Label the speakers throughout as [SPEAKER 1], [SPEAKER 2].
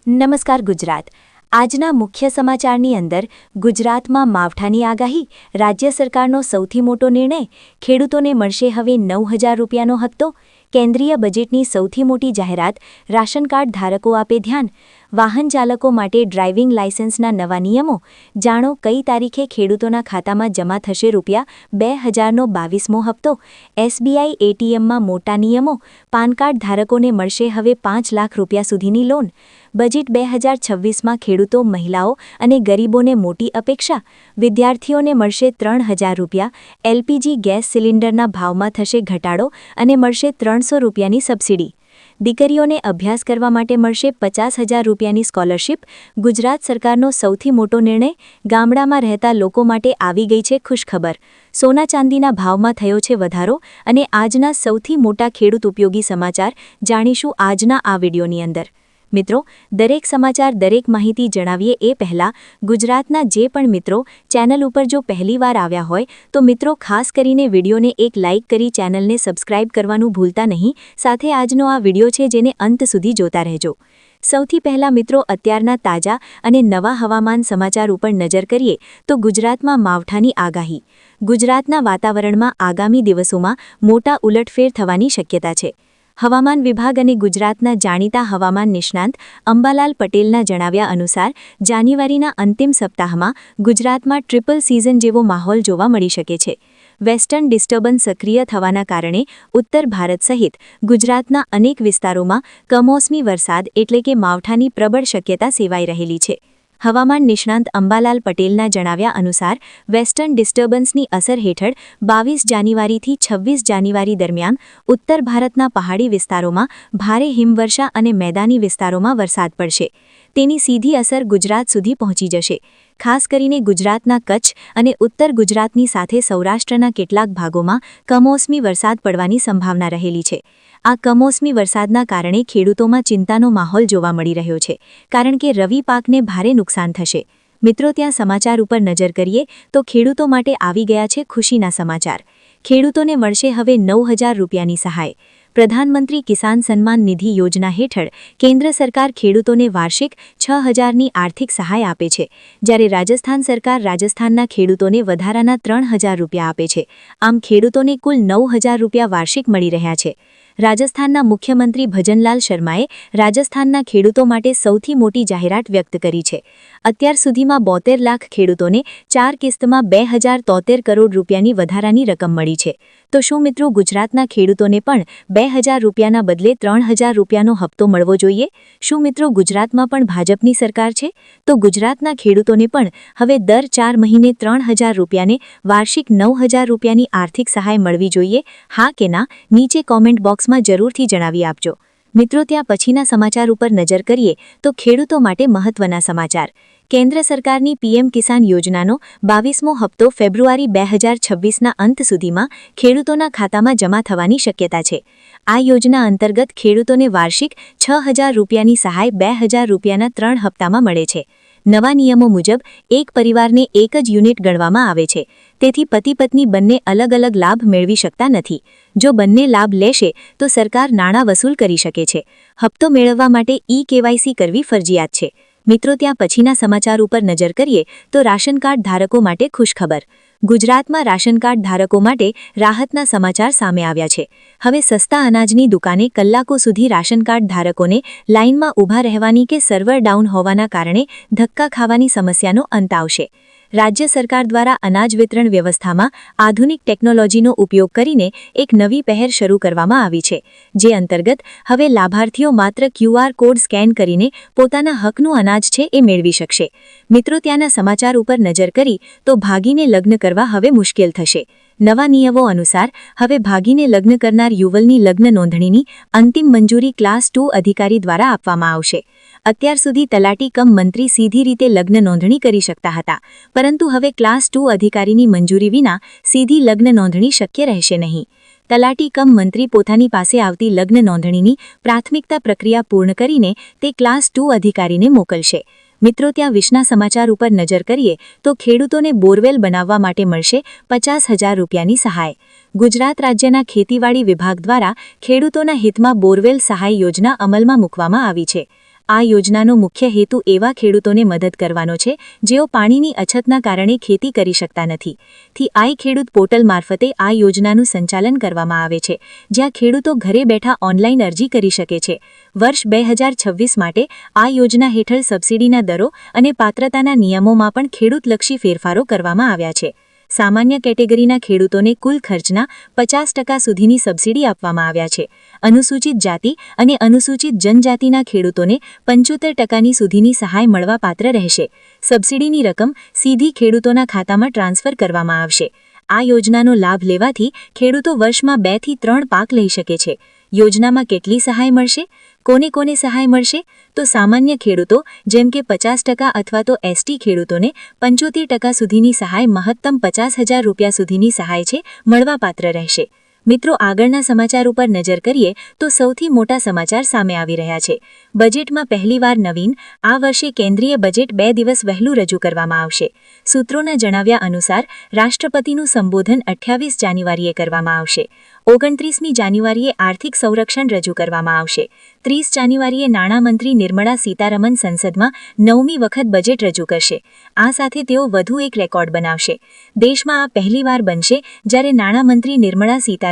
[SPEAKER 1] નમસ્કાર ગુજરાત। આજના મુખ્ય સમાચારની અંદર ગુજરાતમાં માવઠાની આગાહી, રાજ્ય સરકારનો સૌથી મોટો નિર્ણય, ખેડૂતોને મળશે હવે 9,000 રૂપિયાનો હપ્તો, કેન્દ્રીય બજેટની સૌથી મોટી જાહેરાત, રાશન કાર્ડ ધારકો આપે ધ્યાન, વાહન ચાલકો માટે ડ્રાઇવિંગ લાયસન્સના નવા નિયમો, જાણો કઈ તારીખે ખેડૂતોના ખાતામાં જમા થશે ₹2000નો 22મો હપ્તો, એસબીઆઈ એટીએમમાં મોટા નિયમો, પાન કાર્ડ ધારકોને મળશે હવે 5 લાખ રૂપિયા સુધીની લોન, બજેટ 2026માં ખેડૂતો, મહિલાઓ અને ગરીબોને મોટી અપેક્ષા, વિદ્યાર્થીઓને મળશે 3,000 રૂપિયા, એલપીજી ગેસ સિલિન્ડરના ભાવમાં થશે ઘટાડો અને મળશે 300 રૂપિયાની સબસિડી, દીકરીઓને અભ્યાસ કરવા માટે મળશે 50,000 રૂપિયાની સ્કોલરશીપ, ગુજરાત સરકારનો સૌથી મોટો નિર્ણય, ગામડામાં રહેતા લોકો માટે આવી ગઈ છે ખુશખબર, સોના ચાંદીના ભાવમાં થયો છે વધારો અને આજના સૌથી મોટા ખેડૂત ઉપયોગી સમાચાર જાણીશું આજના આ વિડીયોની અંદર। મિત્રો, દરેક સમાચાર, દરેક માહિતી જણાવીએ એ પહેલાં ગુજરાતના જે પણ મિત્રો ચેનલ ઉપર જો પહેલીવાર આવ્યા હોય તો મિત્રો ખાસ કરીને વિડીયોને એક લાઇક કરી ચેનલને સબસ્ક્રાઇબ કરવાનું ભૂલતા નહીં, સાથે આજનો આ વિડીયો છે જેને અંત સુધી જોતા રહેજો। સૌથી પહેલાં મિત્રો અત્યારના તાજા અને નવા હવામાન સમાચાર ઉપર નજર કરીએ તો ગુજરાતમાં માવઠાની આગાહી। ગુજરાતના વાતાવરણમાં આગામી દિવસોમાં મોટા ઉલટફેર થવાની શક્યતા છે। હવામાન વિભાગ અને ગુજરાતના જાણીતા હવામાન નિષ્ણાંત અંબાલાલ પટેલના જણાવ્યા અનુસાર જાન્યુઆરીના અંતિમ સપ્તાહમાં ગુજરાતમાં ટ્રિપલ સિઝન જેવો માહોલ જોવા મળી શકે છે। વેસ્ટર્ન ડિસ્ટર્બન્સ સક્રિય થવાના કારણે ઉત્તર ભારત સહિત ગુજરાતના અનેક વિસ્તારોમાં કમોસમી વરસાદ એટલે કે માવઠાની પ્રબળ શક્યતા સેવાઈ રહેલી છે। હવામાન નિષ્ણાંત અંબાલાલ પટેલના જણાવ્યા અનુસાર વેસ્ટર્ન ડિસ્ટર્બન્સની અસર હેઠળ 22 જાન્યુઆરીથી 26 જાન્યુઆરી દરમિયાન ઉત્તર ભારતના પહાડી વિસ્તારોમાં ભારે હિમવર્ષા અને મેદાની વિસ્તારોમાં વરસાદ પડશે। તેની સીધી અસર ગુજરાત સુધી પહોંચી જશે। ખાસ કરીને ગુજરાતના કચ્છ અને ઉત્તર ગુજરાતની સાથે સૌરાષ્ટ્રના કેટલાક ભાગોમાં કમોસમી વરસાદ પડવાની સંભાવના રહેલી છે। આ કમોસમી વરસાદના કારણે ખેડૂતોમાં ચિંતાનો માહોલ જોવા મળી રહ્યો છે, કારણ કે રવિ પાકને ભારે નુકસાન થશે। મિત્રો, ત્યાં સમાચાર ઉપર નજર કરીએ તો ખેડૂતો માટે આવી ગયા છે ખુશીના સમાચાર। ખેડૂતોને મળશે હવે 9,000 રૂપિયાની સહાય। પ્રધાનમંત્રી કિસાન સન્માન નિધિ યોજના હેઠળ કેન્દ્ર સરકાર ખેડૂતોને વાર્ષિક 6,000ની આર્થિક સહાય આપે છે, જ્યારે રાજસ્થાન સરકાર રાજસ્થાનના ખેડૂતોને વધારાના 3,000 રૂપિયા આપે છે। આમ ખેડૂતોને કુલ 9,000 રૂપિયા વાર્ષિક મળી રહ્યા છે। રાજસ્થાનના મુખ્યમંત્રી ભજનલાલ શર્માએ રાજસ્થાનના ખેડૂતો માટે સૌથી મોટી જાહેરાત વ્યક્ત કરી છે। અત્યાર સુધીમાં 72 લાખ ખેડૂતોને 4 કિસ્તમાં 2,073 કરોડ રૂપિયાની વધારાની રકમ મળી છે। તો શું મિત્રો ગુજરાતના ખેડૂતોને પણ 2,000 રૂપિયાના બદલે 3,000 રૂપિયાનો હપ્તો મળવો જોઈએ? શું મિત્રો ગુજરાતમાં પણ ભાજપની સરકાર છે? તો ગુજરાતના ખેડૂતોને પણ હવે દર 4 મહિને 3,000 રૂપિયાને વાર્ષિક 9,000 રૂપિયાની આર્થિક સહાય મળવી જોઈએ? હા કે ના? નીચે કોમેન્ટ બોક્સમાં જરૂરથી જણાવી આપજો। મિત્રો, ત્યાં પછીના સમાચાર ઉપર નજર કરીએ તો ખેડૂતો માટે મહત્વના સમાચાર। કેન્દ્ર સરકારની પીએમ કિસાન યોજનાનો 22મો હપ્તો ફેબ્રુઆરી 2026ના અંત સુધીમાં ખેડૂતોના ખાતામાં જમા થવાની શક્યતા છે। આ યોજના અંતર્ગત ખેડૂતોને વાર્ષિક 6,000 રૂપિયાની સહાય 2,000 રૂપિયાના 3 હપ્તામાં મળે છે। નવા નિયમો મુજબ એક પરિવારને એક જ યુનિટ ગણવામાં આવે છે, તેથી પતિ પત્ની બંને અલગ અલગ લાભ મેળવી શકતા નથી। જો બંને લાભ લેશે તો સરકાર નાણાં વસૂલ કરી શકે છે। હપ્તો મેળવવા માટે કેવાયસી કરવી ફરજિયાત છે। મિત્રો, ત્યાં પછીના સમાચાર ઉપર નજર કરીએ તો રાશન કાર્ડ ધારકો માટે ખુશખબર। ગુજરાતમાં રાશન કાર્ડ ધારકો માટે રાહતના સમાચાર સામે આવ્યા છે। હવે સસ્તા અનાજની દુકાને કલાકો સુધી રાશન કાર્ડ ધારકોને લાઇનમાં ઊભા રહેવાની કે સર્વર ડાઉન હોવાના કારણે ધક્કા ખાવાની સમસ્યાનો અંત આવશે। રાજ્ય સરકાર દ્વારા અનાજ વિતરણ વ્યવસ્થામાં આધુનિક ટેકનોલોજીનો ઉપયોગ કરીને એક નવી પહેર શરૂ કરવામાં આવી છે, જે અંતર્ગત હવે લાભાર્થીઓ માત્ર QR કોડ સ્કેન કરીને પોતાના હકનું અનાજ છે એ મેળવી શકશે। મિત્રો, ત્યાંના સમાચાર ઉપર નજર કરી તો ભાગીને લગ્ન કરવા હવે મુશ્કેલ થશે। નવા નિયમો અનુસાર હવે ભાગીને લગ્ન કરનાર યુવલની લગ્ન નોંધણીની અંતિમ મંજૂરી ક્લાસ 2 અધિકારી દ્વારા આપવામાં આવશે। અત્યાર સુધી તલાટી કમ મંત્રી સીધી રીતે લગ્ન નોંધણી કરી શકતા હતા, પરંતુ હવે ક્લાસ 2 અધિકારીની મંજૂરી વિના સીધી લગ્ન નોંધણી શક્ય રહેશે નહીં। તલાટી કમ મંત્રી પોતાની પાસે આવતી લગ્ન નોંધણીની પ્રાથમિકતા પ્રક્રિયા પૂર્ણ કરીને તે ક્લાસ 2 અધિકારીને મોકલશે। મિત્રો, ત્યાં વિશના સમાચાર ઉપર નજર કરીએ તો ખેડૂતોને બોરવેલ બનાવવા માટે મળશે 50,000 રૂપિયાની સહાય। ગુજરાત રાજ્યના ખેતીવાડી વિભાગ દ્વારા ખેડૂતોના હિતમાં બોરવેલ સહાય યોજના અમલમાં મૂકવામાં આવી છે। આ યોજનાનો મુખ્ય હેતુ એવા ખેડૂતોને મદદ કરવાનો છે જેઓ પાણીની અછતના કારણે ખેતી કરી શકતા નથી. થી આઈ ખેડૂત પોર્ટલ મારફતે આ યોજનાનું સંચાલન કરવામાં આવે છે, જ્યાં ખેડૂતો ઘરે બેઠા ઓનલાઈન અરજી કરી શકે છે. વર્ષ 2026 માટે આ યોજના હેઠળ સબસિડીના દરો અને પાત્રતાના નિયમોમાં પણ ખેડૂતલક્ષી ફેરફારો કરવામાં આવ્યા છે. સામાન્ય કેટેગરીના ખેડૂતોને કુલ ખર્ચના 50% સુધીની સબસિડી આપવામાં આવ્યા છે. અનુસૂચિત જાતિ અને અનુસૂચિત જનજાતિના ખેડૂતોને 75% સુધીની સહાય મળવાપાત્ર રહેશે. સબસિડીની રકમ સીધી ખેડૂતોના ખાતામાં ટ્રાન્સફર કરવામાં આવશે. આ યોજનાનો લાભ લેવાથી ખેડૂતો વર્ષમાં 2 થી 3 પાક લઈ શકે છે. યોજનામાં કેટલી સહાય મળશે? કોને કોને સહાય મળશે? તો સામાન્ય ખેડૂતો જેમ કે 50% અથવા તો એસટી ખેડૂતોને 75% સુધીની સહાય, મહત્તમ 50,000 રૂપિયા સુધીની સહાય છે, મળવાપાત્ર રહેશે. મિત્રો, આગળના સમાચાર ઉપર નજર કરીએ તો સૌથી મોટા સમાચાર સામે આવી રહ્યા છે. બજેટમાં પહેલીવાર નવીન. આ વર્ષે કેન્દ્રીય બજેટ 2 દિવસ વહેલું રજૂ કરવામાં આવશે. સૂત્રોના જણાવ્યા અનુસાર રાષ્ટ્રપતિનું સંબોધન 28 જાન્યુઆરીએ કરવામાં આવશે. 29મી જાન્યુઆરીએ આર્થિક સંરક્ષણ રજૂ કરવામાં આવશે. 30 જાન્યુઆરીએ નાણામંત્રી નિર્મળા સીતારમણ સંસદમાં 9મી વખત બજેટ રજૂ કરશે. આ સાથે તેઓ વધુ એક રેકોર્ડ બનાવશે. દેશમાં આ પહેલીવાર બનશે જ્યારે નાણામંત્રી નિર્મળા સીતારમણ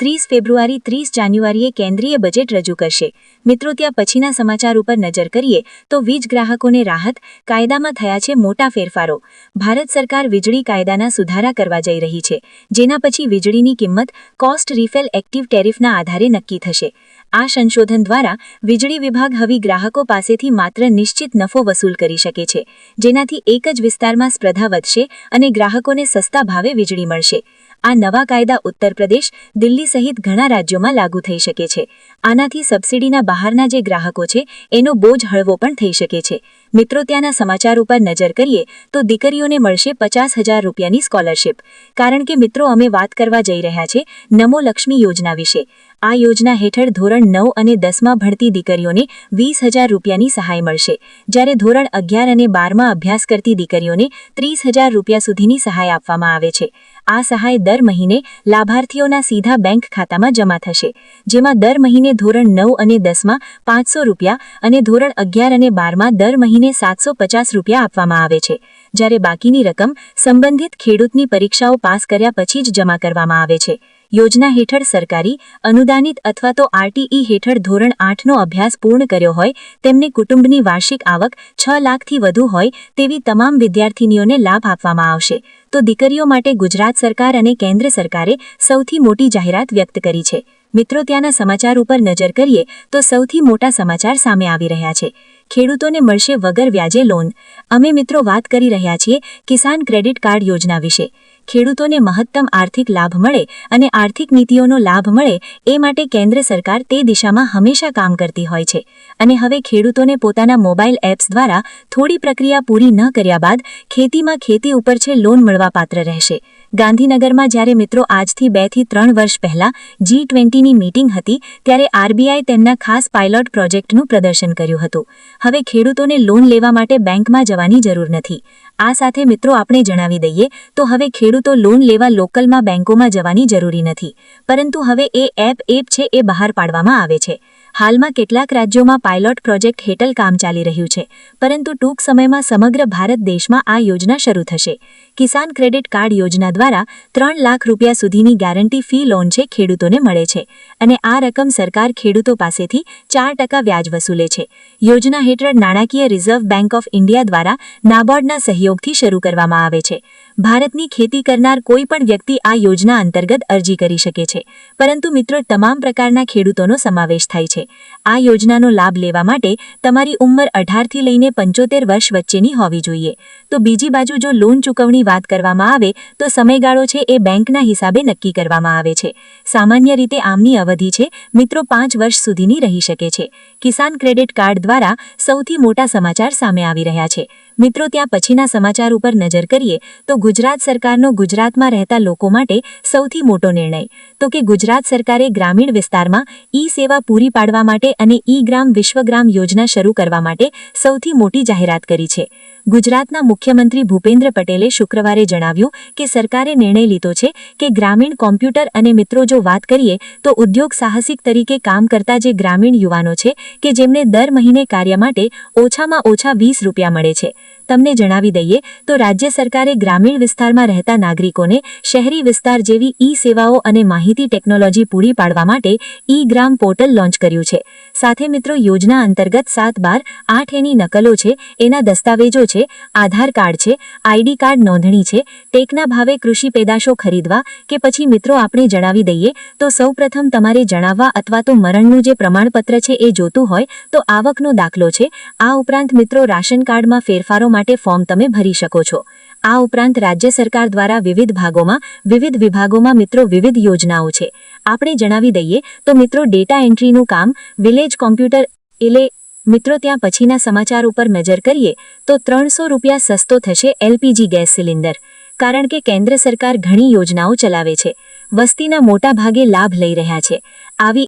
[SPEAKER 1] 30 ફેબ્રુઆરી 30 જાન્યુઆરીએ કેન્દ્રીય બજેટ રજૂ કરશે. મિત્રો, ત્યાં પછીના સમાચાર ઉપર નજર કરીએ તો વીજ ગ્રાહકોને રાહત. કાયદામાં થયા છે મોટા ફેરફારો. ભારત સરકાર વીજળી કાયદાના સુધારા કરવા જઈ રહી છે, જેના પછી વીજળીની કિંમત કોસ્ટ રિફેલ એક્ટિવ ટેરિફના આધારે નક્કી થશે. આ સંશોધન દ્વારા વીજળી વિભાગ હવે ગ્રાહકો પાસેથી માત્ર નિશ્ચિત નફો વસૂલ કરી શકે છે, જેનાથી એક જ વિસ્તારમાં સ્પર્ધા વધશે અને ગ્રાહકોને સસ્તા ભાવે વીજળી મળશે. આ નવા કાયદા ઉત્તર પ્રદેશ, દિલ્હી સહિત ઘણા રાજ્યોમાં લાગુ થઈ શકે છે. આનાથી સબસિડીના બહારના જે ગ્રાહકો છે એનો બોજ હળવો પણ થઈ શકે છે. મિત્રો, ત્યાંના સમાચાર ઉપર નજર કરીએ તો દીકરીઓને મળશે 50,000 રૂપિયાની સ્કોલરશિપ. કારણ કે મિત્રો, અમે વાત કરવા જઈ રહ્યા છે નમો લક્ષ્મી યોજના વિશે. આ યોજના હેઠળ ધોરણ 9 અને 10માં ભણતી દીકરીઓને 20,000 રૂપિયાની સહાય મળશે, જ્યારે ધોરણ 11 અને 12માં અભ્યાસ કરતી દીકરીઓને 30,000 રૂપિયા સુધીની સહાય આપવામાં આવે છે. આ સહાય દર મહિને લાભાર્થીઓના સીધા બેંક ખાતામાં જમા થશે, જેમાં દર મહિને ધોરણ 9 અને 10માં 500 રૂપિયા અને ધોરણ 11 અને 12માં દર મહિને 750 રૂપિયા આપવામાં આવે છે, જ્યારે બાકીની રકમ સંબંધિત ખેડૂતની પરીક્ષાઓ પાસ કર્યા પછી જ જમા કરવામાં આવે છે. યોજના હેઠળ સરકારી, અનુદાનિત અથવા તો આરટીઈ હેઠળ ધોરણ 8નો અભ્યાસ પૂર્ણ કર્યો હોય તેમને કુટુંબની વાર્ષિક આવક 6 લાખથી વધુ હોય તેવી તમામ વિદ્યાર્થીનીઓને લાભ આપવામાં આવશે. તો દીકરીઓ માટે ગુજરાત સરકાર અને કેન્દ્ર સરકારે સૌથી મોટી જાહેરાત વ્યક્ત કરી છે. મિત્રો, ત્યાંના સમાચાર ઉપર નજર કરીએ તો સૌથી મોટા સમાચાર સામે આવી રહ્યા છે. ખેડૂતોને મળશે વગર વ્યાજે લોન. અમે મિત્રો વાત કરી રહ્યા છીએ કિસાન ક્રેડિટ કાર્ડ યોજના વિશે. ખેડૂતોને મહત્તમ આર્થિક લાભ મળે અને આર્થિક નીતિઓનો લાભ મળે એ માટે કેન્દ્ર સરકાર તે દિશામાં હંમેશા કામ કરતી હોય છે. અને હવે ખેડૂતોને પોતાના મોબાઈલ એપ્સ દ્વારા થોડી પ્રક્રિયા પૂરી ન કર્યા બાદ ખેતીમાં ખેતી ઉપર છે લોન મળવાપાત્ર રહેશે. ગાંધીનગરમાં જ્યારે મિત્રો આજથી 2 થી 3 વર્ષ પહેલા G20ની મીટિંગ હતી ત્યારે આરબીઆઈ તેમના ખાસ પાયલોટ પ્રોજેક્ટનું પ્રદર્શન કર્યું હતું. હવે ખેડૂતોને લોન લેવા માટે બેંકમાં જવાની જરૂર નથી. આ સાથે મિત્રો આપણે જણાવી દઈએ તો હવે ખેડૂતો લોન લેવા લોકલમાં બેંકોમાં જવાની જરૂરી નથી, પરંતુ હવે એ એપ છે એ બહાર પાડવામાં આવે છે. હાલમાં કેટલાક રાજ્યોમાં પાયલોટ પ્રોજેક્ટ હેઠળ કામ ચાલી રહ્યું છે, પરંતુ ટૂંક સમયમાં સમગ્ર ભારત દેશમાં આ યોજના શરૂ થશે. કિસાન ક્રેડિટ કાર્ડ યોજના દ્વારા 3 લાખ રૂપિયા સુધીની ગેરંટી ફી લોન છે ખેડૂતોને મળે છે, અને આ રકમ સરકાર ખેડૂતો પાસેથી 4% વ્યાજ વસૂલે છે. યોજના હેઠળ નાણાકીય રિઝર્વ બેંક ઓફ ઇન્ડિયા દ્વારા નાબાર્ડના સહયોગથી શરૂ કરવામાં આવે છે. ભારતની ખેતી કરનાર કોઈ પણ વ્યક્તિ આ યોજના અંતર્ગત અરજી કરી શકે છે, પરંતુ મિત્રો તમામ પ્રકારના ખેડૂતોનો સમાવેશ થાય છે. આ યોજનાનો લાભ લેવા માટે તમારી ઉંમર 18 થી લઈને 75 વર્ષ વચ્ચેની હોવી જોઈએ. તો બીજી બાજુ જો લોન ચૂકવણી વાત કરવામાં આવે તો સમયગાળો છે એ બેંકના હિસાબે નક્કી કરવામાં આવે છે. સામાન્ય રીતે આમની અવધિ છે મિત્રો 5 વર્ષ સુધીની રહી શકે છે. કિસાન ક્રેડિટ કાર્ડ દ્વારા સૌથી મોટા સમાચાર સામે આવી રહ્યા છે. મિત્રો ત્યાં પછીના સમાચાર ઉપર નજર કરીએ તો ગુજરાત સરકારનો ગુજરાતમાં રહેતા લોકો માટે સૌથી મોટો નિર્ણય તો કે ગુજરાત સરકારે ગ્રામીણ વિસ્તારમાં ઈ-સેવા પૂરી પાડવા માટે અને ઈ-ગ્રામ વિશ્વગ્રામ યોજના શરૂ કરવા માટે સૌથી મોટી જાહેરાત કરી છે. ગુજરાતના મુખ્યમંત્રી ભૂપેન્દ્ર પટેલે શુક્રવારે જણાવ્યું કે સરકારે નિર્ણય લીધો છે કે ગ્રામીણ કોમ્પ્યુટર અને મિત્રો જો વાત કરીએ તો ઉદ્યોગ સાહસિક તરીકે કામ કરતા જે ગ્રામીણ યુવાનો છે કે જેમને દર મહિને કાર્ય માટે ઓછામાં ઓછા 20 રૂપિયા મળે છે. તમને જણાવી દઈએ તો રાજ્ય સરકારે ગ્રામીણ વિસ્તારમાં રહેતા નાગરિકોને શહેરી વિસ્તાર જેવી ઈ-સેવાઓ અને માહિતી ટેકનોલોજી પૂરી પાડવા માટે ઈ-ગ્રામ પોર્ટલ લોન્ચ કર્યું છે. સાથે મિત્રો યોજના અંતર્ગત 7/12/8 એની નકલો છે, એના દસ્તાવેજો છે, આધાર કાર્ડ છે, આઈડી કાર્ડ નોંધણી છે, ટેકના ભાવે કૃષિ પેદાશો ખરીદવા કે પછી મિત્રો આપણે જણાવી દઈએ તો સૌપ્રથમ તમારે જણાવવા અથવા તો મરણનું જે પ્રમાણપત્ર છે એ જોતું હોય તો આવકનો દાખલો છે. આ ઉપરાંત મિત્રો રાશન કાર્ડમાં ફેરફારો માટે ફોર્મ તમે ભરી શકો છો. આ ઉપરાંત રાજ્ય સરકાર દ્વારા વિવિધ ભાગોમાં વિવિધ વિભાગોમાં મિત્રો વિવિધ યોજનાઓ છે. આપણે જણાવી દઈએ તો મિત્રો ડેટા એન્ટ્રીનું કામ વિલેજ કોમ્પ્યુટર એટલે મિત્રો ત્યાં પછીના સમાચાર ઉપર નજર કરીએ તો 300 રૂપિયા સસ્તો થશે એલપીજી ગેસ સિલિન્ડર. કારણ કે કેન્દ્ર સરકાર ઘણી યોજનાઓ ચલાવે છે. વસ્તીના મોટા ભાગે લાભ લઈ રહ્યા છે. આવી